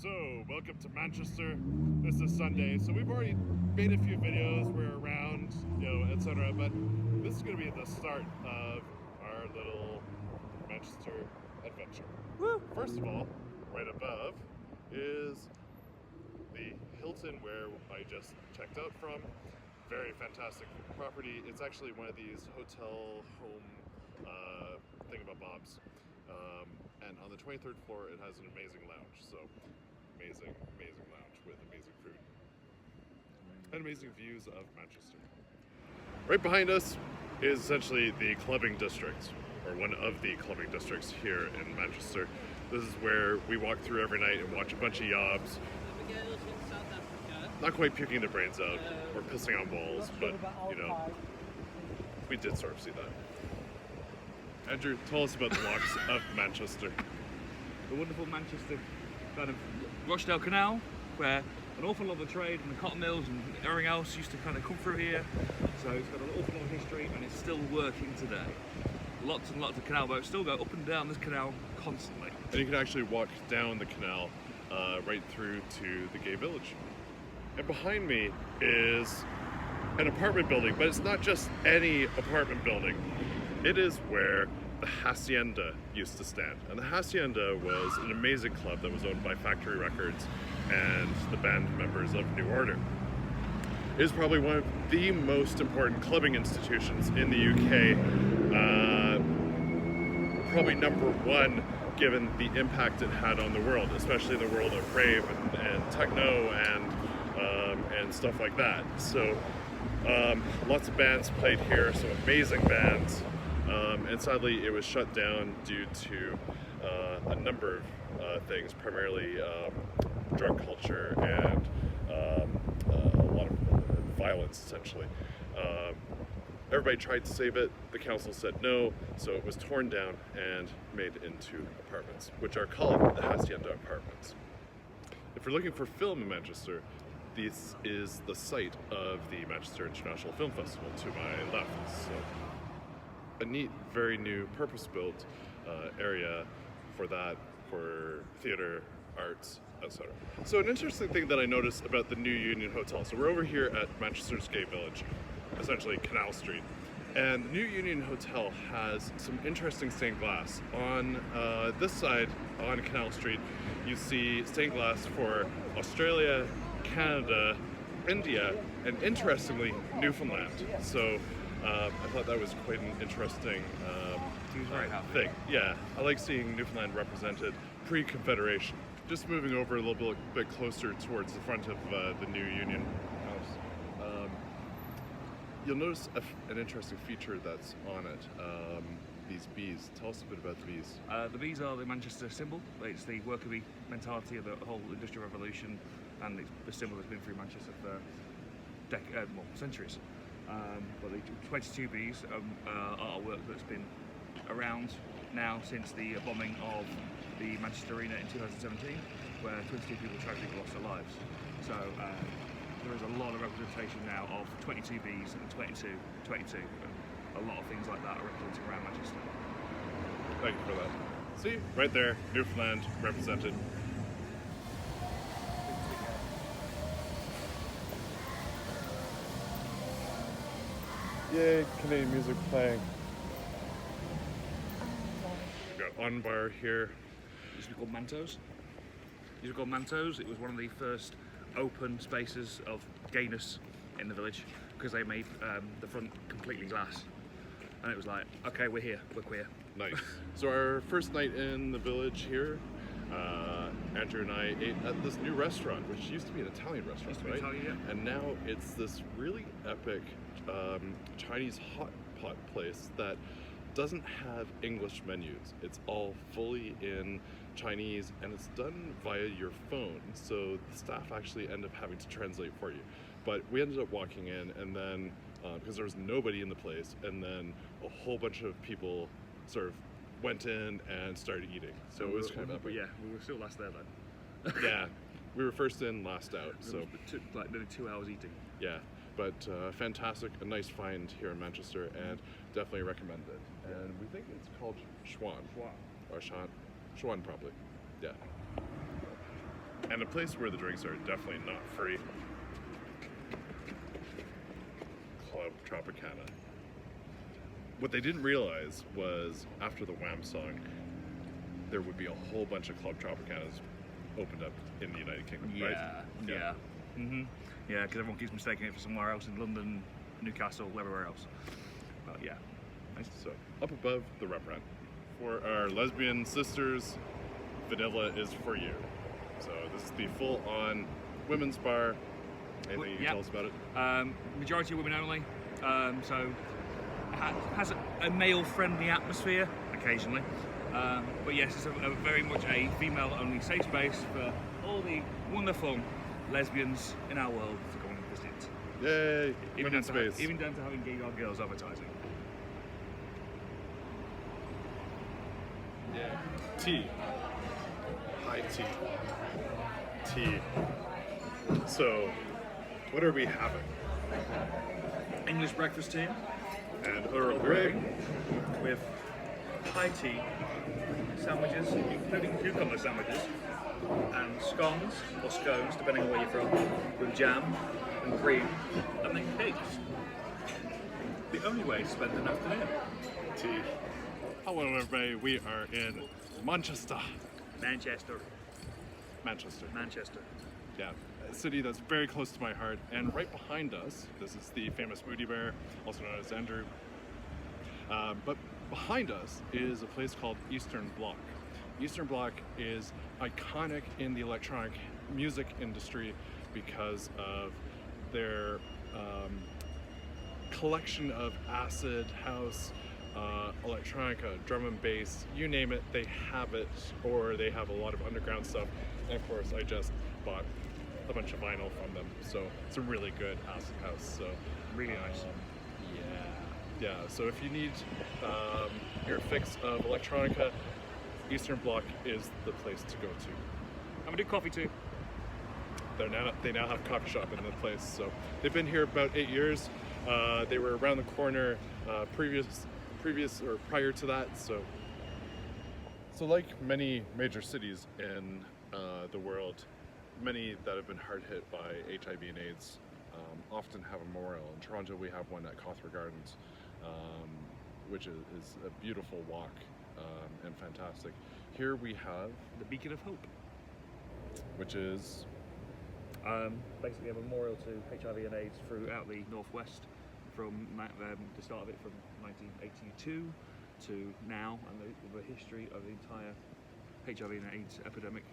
So, welcome to Manchester. This is Sunday, so we've already made a few videos, we're around, etc. But this is going to be the start of our little Manchester adventure. Woo! First of all, right above is the Hilton where I just checked out from. Very fantastic property. It's actually one of these hotel home thingamabobs. And on the 23rd floor, it has an amazing lounge. So amazing lounge with amazing food and amazing views of Manchester. Right behind us is essentially the clubbing district, or one of the clubbing districts here in Manchester. This is where we walk through every night and watch a bunch of yobs. Not quite puking their brains out or pissing on walls, but we did sort of see that. Andrew, tell us about the walks of Manchester. The wonderful Manchester kind of Rochdale Canal, where an awful lot of the trade and the cotton mills and everything else used to kind of come through here. So it's got an awful lot of history and it's still working today. Lots and lots of canal boats still go up and down this canal constantly. And you can actually walk down the canal right through to the gay village. And behind me is an apartment building, but it's not just any apartment building. It is where the Hacienda used to stand. And the Hacienda was an amazing club that was owned by Factory Records and the band members of New Order. It is probably one of the most important clubbing institutions in the UK. Probably number one, given the impact it had on the world, especially the world of rave and techno and stuff like that. So lots of bands played here, some amazing bands. And sadly, it was shut down due to a number of things, primarily drug culture and a lot of violence, essentially. Everybody tried to save it. The council said no, so it was torn down and made into apartments, which are called the Hacienda Apartments. If you're looking for film in Manchester, this is the site of the Manchester International Film Festival to my left. So, a neat, very new, purpose-built area for that, for theater, arts, etc. So an interesting thing that I noticed about the New Union Hotel, so we're over here at Manchester's Gay Village, essentially Canal Street, and the New Union Hotel has some interesting stained glass. On this side, on Canal Street, you see stained glass for Australia, Canada, India, and interestingly, Newfoundland. So I thought that was quite an interesting thing. Yeah, I like seeing Newfoundland represented pre-Confederation. Just moving over a little bit closer towards the front of the New Union House, you'll notice an interesting feature that's on it. These bees. Tell us a bit about the bees. The bees are the Manchester symbol. It's the worker bee mentality of the whole Industrial Revolution, and it's the symbol that's been through Manchester for centuries. But the 22 bees are a work that's been around now since the bombing of the Manchester Arena in 2017, where 22 people tragically lost their lives. So there is a lot of representation now of 22 bees and 22, and a lot of things like that are represented around Manchester. Thank you for that. See, right there, Newfoundland represented. Yay, Canadian music playing. We've got On Bar here. Used to be called Mantos. It was one of the first open spaces of gayness in the village because they made the front completely glass. And it was like, okay, we're here, we're queer. Nice. So our first night in the village here, Andrew and I ate at this new restaurant, which used to be an Italian restaurant, right? Italian, yeah. And now it's this really epic Chinese hot pot place that doesn't have English menus. It's all fully in Chinese and it's done via your phone. So the staff actually end up having to translate for you. But we ended up walking in and then, because there was nobody in the place, and then a whole bunch of people sort of went in and started eating. So it was kind of epic. But yeah, we were still last there then. Yeah, we were first in, last out. So it took like nearly 2 hours eating. Yeah, but fantastic, a nice find here in Manchester, and definitely recommend it. And we think it's called Schwan. Or Shan. Schwan, probably. Yeah. and a place where the drinks are definitely not free. Club Tropicana. What they didn't realize was after the Wham song, there would be a whole bunch of Club Tropicanas opened up in the United Kingdom, right? Yeah. Mm-hmm. Yeah, because everyone keeps mistaking it for somewhere else in London, Newcastle, everywhere else. But yeah. Nice. So, up above the restaurant. For our lesbian sisters, vanilla is for you. So, this is the full-on women's bar. Anything you can tell us about it? Majority women only. So, has a male-friendly atmosphere occasionally. But yes, it's a very much a female-only safe space for all the wonderful lesbians in our world to go and visit. Yay! Women's space. Even down to having gay girls advertising. Yeah. Tea. High tea. Tea. So, what are we having? English breakfast tea And Earl Grey. with high tea sandwiches, including cucumber sandwiches, and scones or scones, depending on where you're from, with jam and cream, and then cakes. The only way to spend an afternoon. Tea. Hello, everybody. We are in Manchester. Manchester. Yeah, a city that's very close to my heart. And right behind us, this is the famous Moody Bear, also known as Andrew. But behind us is a place called Eastern Bloc. Eastern Bloc is iconic in the electronic music industry because of their collection of acid house, electronica, drum and bass, you name it, they have it, or they have a lot of underground stuff. And of course, I just bought a bunch of vinyl from them, so it's a really good acid house. So Really nice. yeah. So if you need your fix of electronica, Eastern Bloc is the place to go to. I'm gonna do coffee too. They now have a coffee shop in the place. So they've been here about 8 years. They were around the corner prior to that. So like many major cities in the world, many that have been hard hit by HIV and AIDS often have a memorial. In Toronto, we have one at Cawthra Gardens, which is a beautiful walk and fantastic. Here we have The Beacon of Hope. which is Basically a memorial to HIV and AIDS throughout the Northwest from the start of it from 1982 to now, and the history of the entire HIV and AIDS epidemic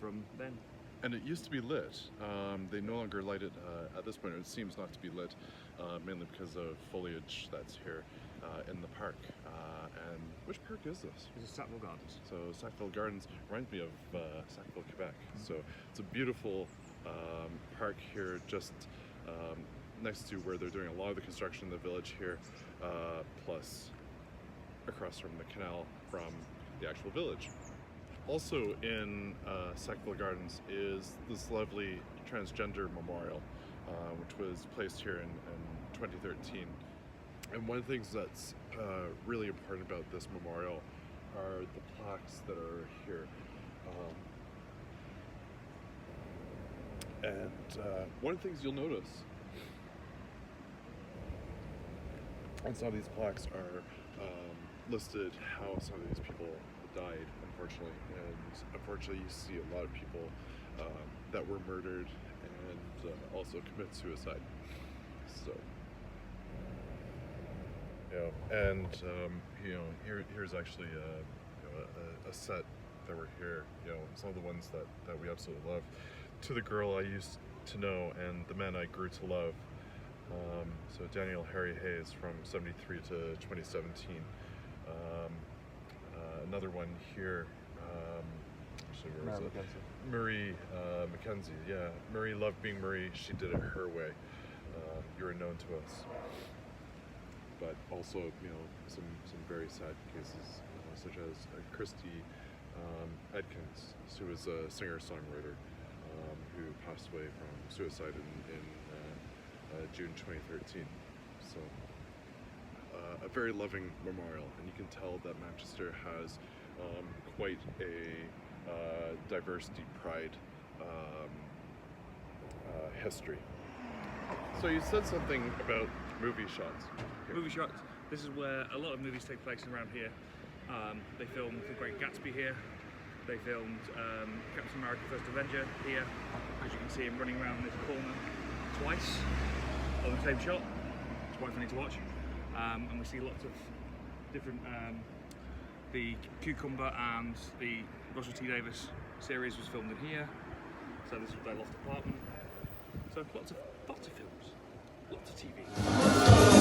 from then. and it used to be lit. They no longer light it at this point. It seems not to be lit, mainly because of foliage that's here in the park. And which park is this? This is Sackville Gardens. So Sackville Gardens reminds me of Sackville, Quebec. So it's a beautiful park here, just next to where they're doing a lot of the construction in the village here, plus across from the canal from the actual village. Also in Sackville Gardens is this lovely transgender memorial, which was placed here in 2013. And one of the things that's really important about this memorial are the plaques that are here. One of the things you'll notice on some of these plaques are listed how some of these people died, unfortunately. And unfortunately, you see a lot of people that were murdered and also commit suicide. So, and here's actually a set that were here. Some of the ones that we absolutely love. To the girl I used to know and the men I grew to love. So Daniel Harry Hayes from 73 to 2017. Another one here. Actually, where was it? Marie Mackenzie. Yeah, Marie loved being Marie. She did it her way. You are known to us. But also, some very sad cases, such as Christy Edkins, who was a singer-songwriter who passed away from suicide in June 2013. So, a very loving memorial, and you can tell that Manchester has quite a diverse, deep pride history. So you said something about movie shots. Here. Movie shots. This is where a lot of movies take place around here. They filmed The Great Gatsby here. They filmed Captain America: First Avenger here. As you can see him running around this corner twice on the same shot. It's quite funny to watch. And we see lots of different, the Cucumber and the Russell T Davies series was filmed in here. So this was their loft apartment. So lots of films, lots of TV.